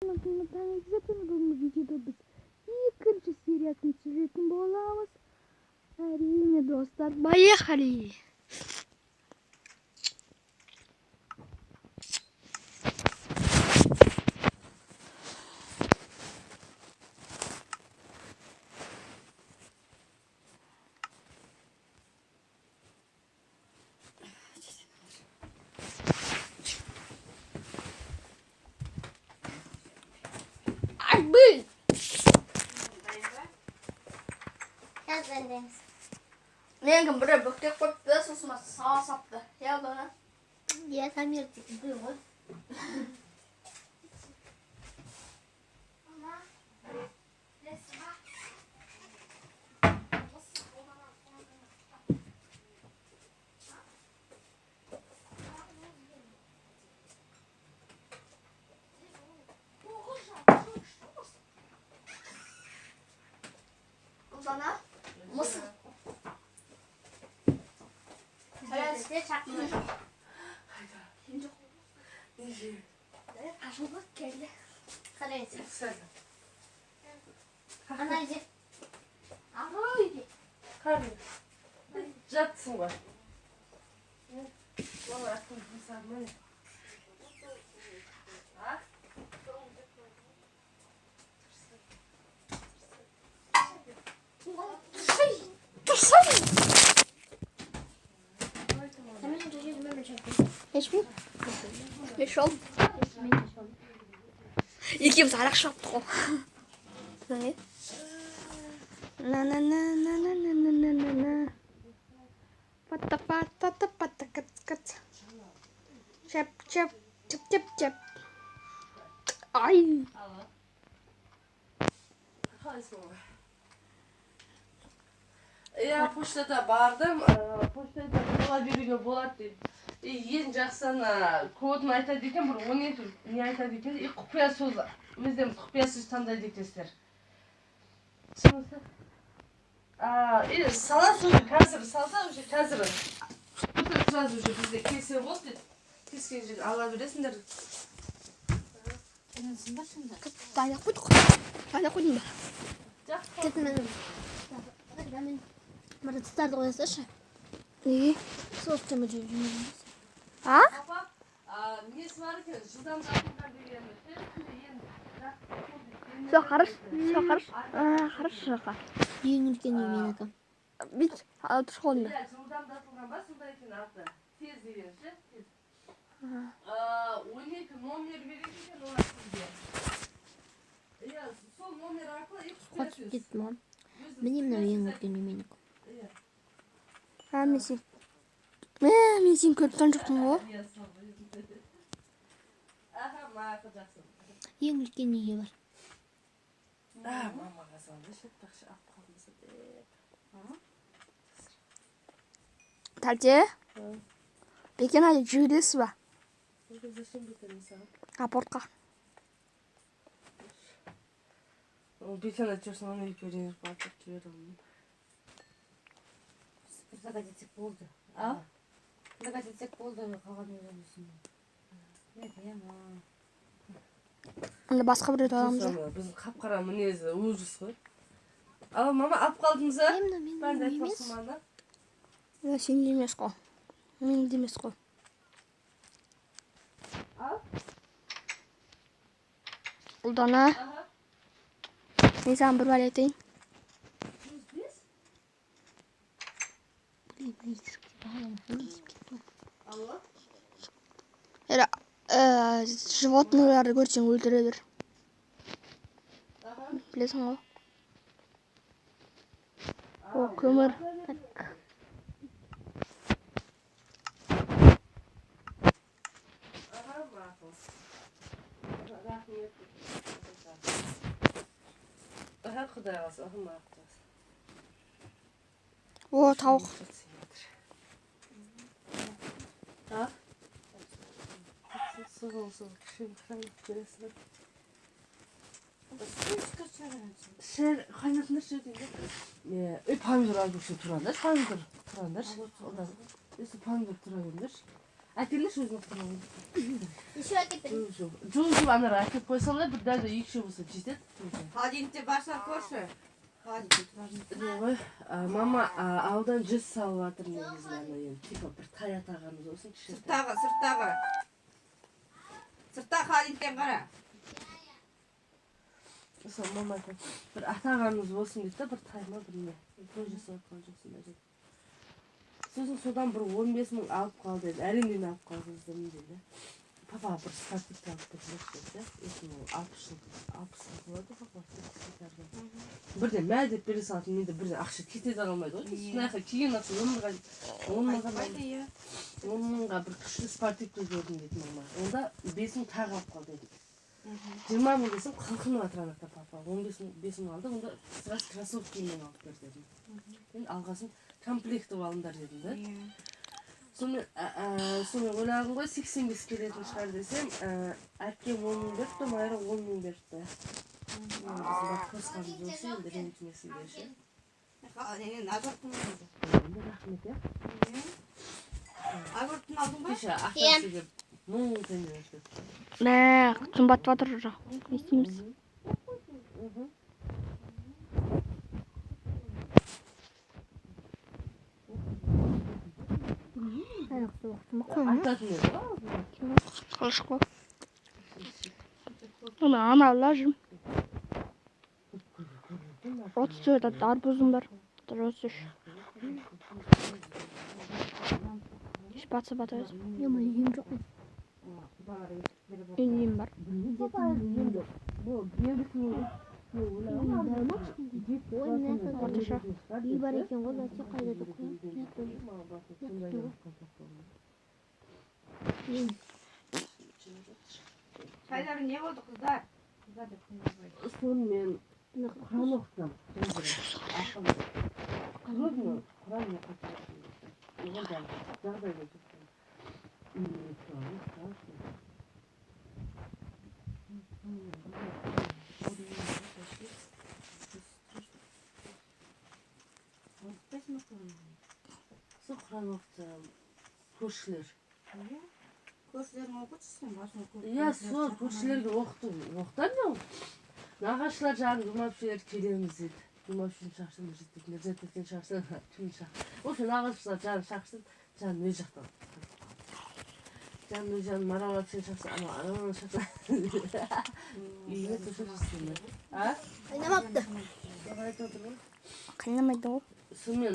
Обязательно бұл видеода біз екінші сериясын түсіретін боламыз. Әрине, достар, поехали! Ай, Мен бір бүктеп қойыпты, сосын саға сапты. Я одан. Я камера тикті ғой. Udana. Mısır. Size çakmıyor. Şimdi Aşılmak geldi. Karayesi. Sen. Anacı. Ahaydi. Karı. Jatsın var. Valla aklım sarmayı. Ha? Dursana. Hemen çocuğum böyle çakıyor. Beş mi? Beş oldu. İkimiz arkadaş yaptık o. Ne? Na na na na na na na na na na. Pata pata pata pata kat kat. Çap çap çap çap çap. Ay. Hayır Ya poçtada bardım. Poçtada bola беруге болады деп. Ең жақсыны кодын айтады екен, бір 12 не айтады екен, құпия сөз. Өздеріңіз құпия сөз таңдайды екенсіздер. Сонысы. Саласыз уже қазір, салса уже қазір. Бүкіл сразу уже бізде кесе болды дейді. Кескен жерін ала бересіңдер. Tanya koyduk. Tanya koydum ben. Kesin benim. Ben burada tutardı koyasın. İyi. Sos çamacı. Ha? Апа, несі бар екен, жылдан жақынға дегенді. Все хорошо. Все хорошо. Хорошо. Ең үлкен емен акам. Бит. Тұр қолында. Иә, жылдан датылған ба, сонда екен аты. Тез деген ше, тез. 12 номер береді екен олар сізге. Иә, сол номер арқылы Қосып кеттім ам. Міне мынау ең үлкен емен акам. Мен сен көріп тұрған жоқпын ғой. Аха, мақы жақсы. Ең үлкен еге бар. Мамаға салды, шеттақшы ап қалдымызы деп. Тәлте. Бекен әлі жүресіз ба? Зачем бекені саған? Апортқа. Бекені жүрсің, оны екі өренер батып жіберім. Загадетсек болды. Загадетсек болды, қалған үйренесің. Онда басқа біреуді аламыз ба? Біздің қап-қара мінезі ужас қой. Ал, мама, ап қалдыңыз ба? Мен де айтпақсың мана. Сен де емес қой. Мен де емес қой. Ал? Ұлдана. Мен саған бір бәле айтайын. Алло? Животныйларды көрсең өлтіре бер. Білесің ғой? О, көмір. Құдай қаласа, мақұл. О, тауық. Соғыл, кішін қайнап бересің. Шәр қайнатындар ше дейді. Помидор алып жүрсе тұраңдар, помидор тұраңдар. Если помидор тұра беріңдер. әкеліңдерші өзің тұрмауын. Еще әкеттім. Жуып анаға әкеп қой салай, бір даже екі болса жетеді. Холодильникте барса көрші. Не ғой, мама аудан жүз салып жатыр негізі енді. Типа бір тай атағанымыз olsun кішкентай. Сырттағы холодильниктен қара. Сол мама айтады, бір атағанымыз болсын дейді, бір тай ма бір не. Той жасап жатқан жоқсың ба дейді. Сосын содан бір 15 мың алып қал деді. Әрең алып қалғыздым деді. Папа бір статик алып кетірші деді. 2060 жыл болады папа. Бірден мә деп бере салатын, менде бірден ақша кете де қалмайды ғой. Сынаяққа киген ақша 10 мыңға бір күшті спартикті көрдім дейді мама. Онда 5 мың тағы алып қал деді. 20 мың десем қылқынып жатыр анақта папа. 5 мың алды, онда сразу кроссовкимен алып бер дедім. Мен алғасын комплект алыңдар дедім да. Сонымен ойлағым ғой 85 келетін шығар десем, әкем 10 мың берді, Майра 10 мың берді. Біздің бар қосқанымыз осы, енді ренжімесін деші. Агуртын Рахмет, е? алдың ба? Кеше ақтасы деп 10 мың теңге берді. Мә, қымбат жатыр уже. Не істейміз? Айтатын еді ғой. Қылыш қой. Ана лажым. 30 өтеді, арбузым бар. 33. Батса бата өзім. Ема, ем жоқ. Ем бар. Орташа. Үй бар екен ғой, әте қайда Қайдары не болды қыздар? Сонымен Құран оқытсам. Құран жағдайда Сол Құран оқытсам, көршілер. Көршілерің оқытшысың басын көршілер. Иә, сол көршілерге оқытар не ол? Нағашылар жағын жұмапшылар келеміз дейді. Жұмапшылар шақырсын, жететін шақырсын, түн шақырсын. Осы нағашылар жағын шақырсын, жағын өз жақтан. Жағын өз жағын маралапшылар шақырсын, ананы шақырсын. Үйіне тұршып істеймін. Қайнамапты. Қайнамайды ғой. Сонымен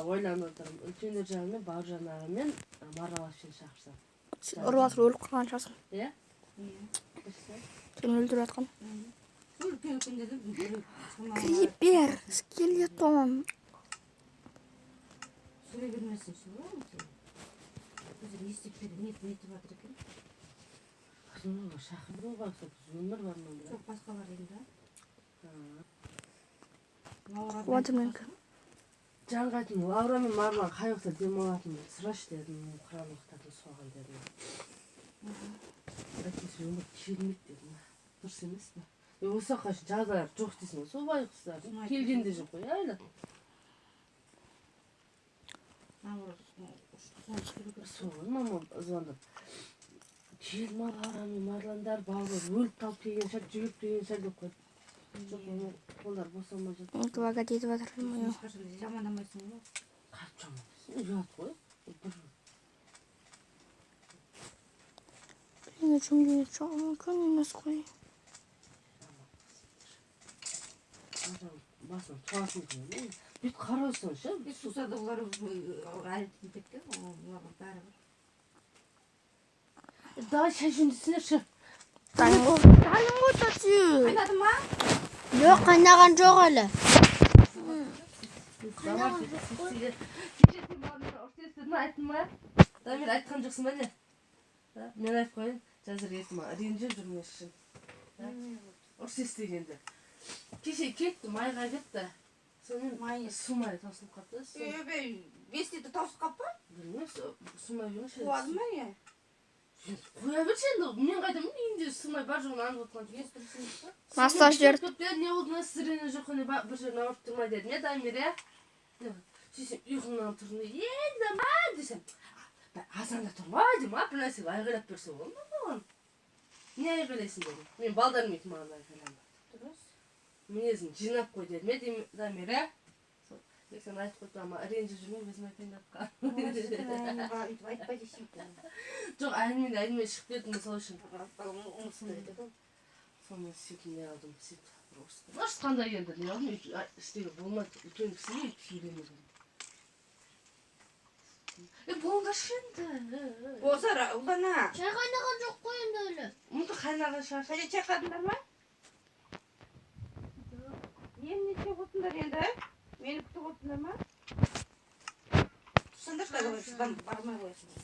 ойланып отырмын. Үлкендер жағымен, бауыржан ағамен маралапшылар шақырсам. Ұруатыр өліп қалған шығарсың. Иә? Сені өлтіріп жатқан. Үлкен-үлкендерді Крипер, скелетон. Сөйлей бермесін шылы ма? Өзір естеп берді, нетіп жатыр екен. Шақырдың ба, өмір бар ма? Жоқ, басқалар енді. Қуатым мүмкін. Жанға айтым, Лаура мен Марлан қай уақытта демалатын сұрашы дедім, Құран оқытатын соған дедім. Әкесі өмір келмейді дедім. Дұрыс емес пе? Осы қашын жағдайлар жоқ дейсің, сол байқұстар. Келгенде жоқ қой, әлі. Соған мама звондап. Келма Лаура мен Марландар бауыр өліп талып келген шығар, жүгіріп келген шығар деп қойды. Жоқ, қолдар босамай жатыр. Кілогат етіп жатыр. Жамандамайсың ғой. Қатып жамандайсың, ұят қой. Мен үшін жоқ мүмкін емес қой. Басын туасын екен. Бүйтіп қараусын ше. Сусады олар әлетін текке, оларға бәрі бар. Давай шай жөндесіңдер ше. Дайын ғой тәте. Қайнады ма? Жоқ, қайнаған жоқ әлі. Айттың ма? Дамир айтқан жоқсың ба не? Мен айтып қойын, жазыр ертім ренжіп жүрмес үшін. Ұрыс естегенде. Кеше кетті, майға кетті. Сонымен сумай таусылып қапты. Бестеті таусып қаппа? Білмей, сумай жүрмеш. Қуады ма не? Қоя берші енді, мен қайдам, үйінде сумай бар жоғын аңыз отқан. Массаж жер. Не oldu, nasıl sirene жоқ, bir şey ne yapıp durma dedim ya Damir ya. Şimdi uykumdan oturduğunda, yendim ha desem. азанда тұрма деймін, бір нәрсеге айғайлап берсе болды ма маған? Не айғайлайсың дедім. Мен балдарым еді маған айғайланды. Дұрыс. Мінезін жинап қой дедім. Мен Дамира. Сен айтып қойды ама ренжіп жүрмей өзім айтайын деп қалдым. Өйтіп айтпа десем. Жоқ, әңгіме шығып дедім сол үшін. Ұмытсын деді ғой. Сонымен сөйтіп не алдым, сөйтіп ұрысты. Ұрысқандай енді не алдым, істеуге болмады. Үлкен кісіге өйтіп сөйлемедім. Болыңдаршы енді. Бозара, ұлдана. Çay kaynağı çok koyun öyle. Ұмыты қайнаған шығар. Сәле чайқадыңдар ма? Енді не істеп отырсыңдар енді? Мені күтіп отырсыңдар ма? Тұрсаңдар қалай шыдан бармай қоясыңдар.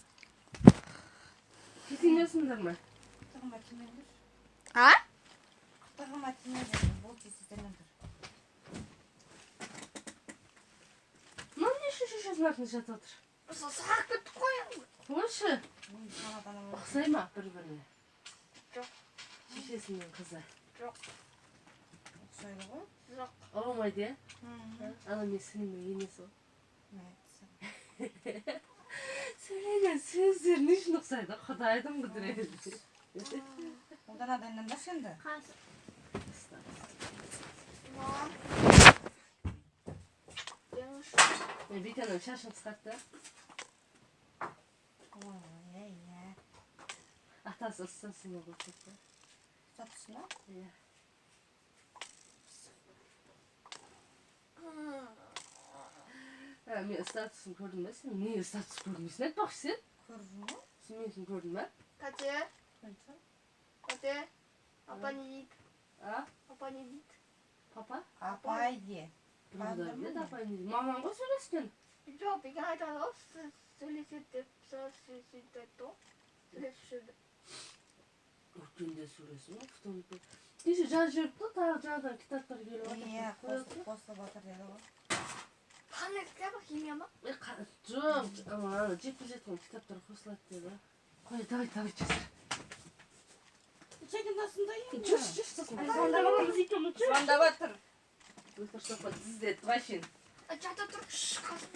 Кетіңдерсіңдер ме? Қытығыма тимеңдер. А? Қытығыма тимеңдер. Бол кесіздеріңдер. Мынау не шешесінің артында жатып отыр? Сағақ кетті қойын. Қойшы. Шанадан Ұқсай ма бір-біріне? Жоқ. Шешесінің қызы. ұқсайды ғой. Жоқ. Ұғылмайды, е? Ана мен сенің енесі ғой. Сөйлеген сөздер не үшін ұқсайды? Құдайдың құдіреті. Ұлданадан інімдерші енді. Мен Бейтеннің шашын қысқартты. Ой, Атасы ұстасыны көрсетті. Сатысын ба? Иә. Мен статусын көрдім бе сен? Не статус көрмейсің? Айтпақшы сен? Көрдім ғой. Сен менің көрдің бе? Кате, Кате, апа не дейді? А? Апа не дейді? Папа? Апай де. Бұнда еді апай не дейді? Мамаң ғой сөйлескен. Жоқ, бекер айтады ғой, сөйлеседі деп, сөйтіп айтты ғой. Сөйлесіп жүрді. Өткенде сөйлесің ғой, фотоны. Кеше жазып жүріпті, тағы жаңадан кітаптар келіп Иә, жатыр. қосылып жатыр деді ғой. Қандай кітап, химия ма? Жоқ, ана жетпей жатқан кітаптар қосылады деді. Қой, давай жазыр. Çekin aslında iyi mi? Жүрші, сосын. Звондап Екеуміз жүр. Звондап жатыр. Өтір шоққа тіздеді, вообще. Жата тұр, қасымсың.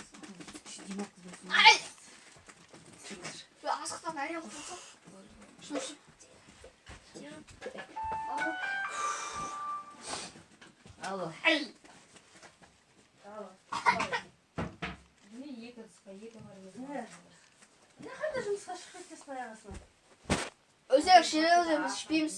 Демек кізбесін. Ай! Жүрші. Асықтан әрең құтылсың. Шошып. Алло. Ай! Міне екі қысқа, екі бар. Не қайда жұмысқа шығып кетесің аяғасына? Өздері шере өзіміз ішпейміз.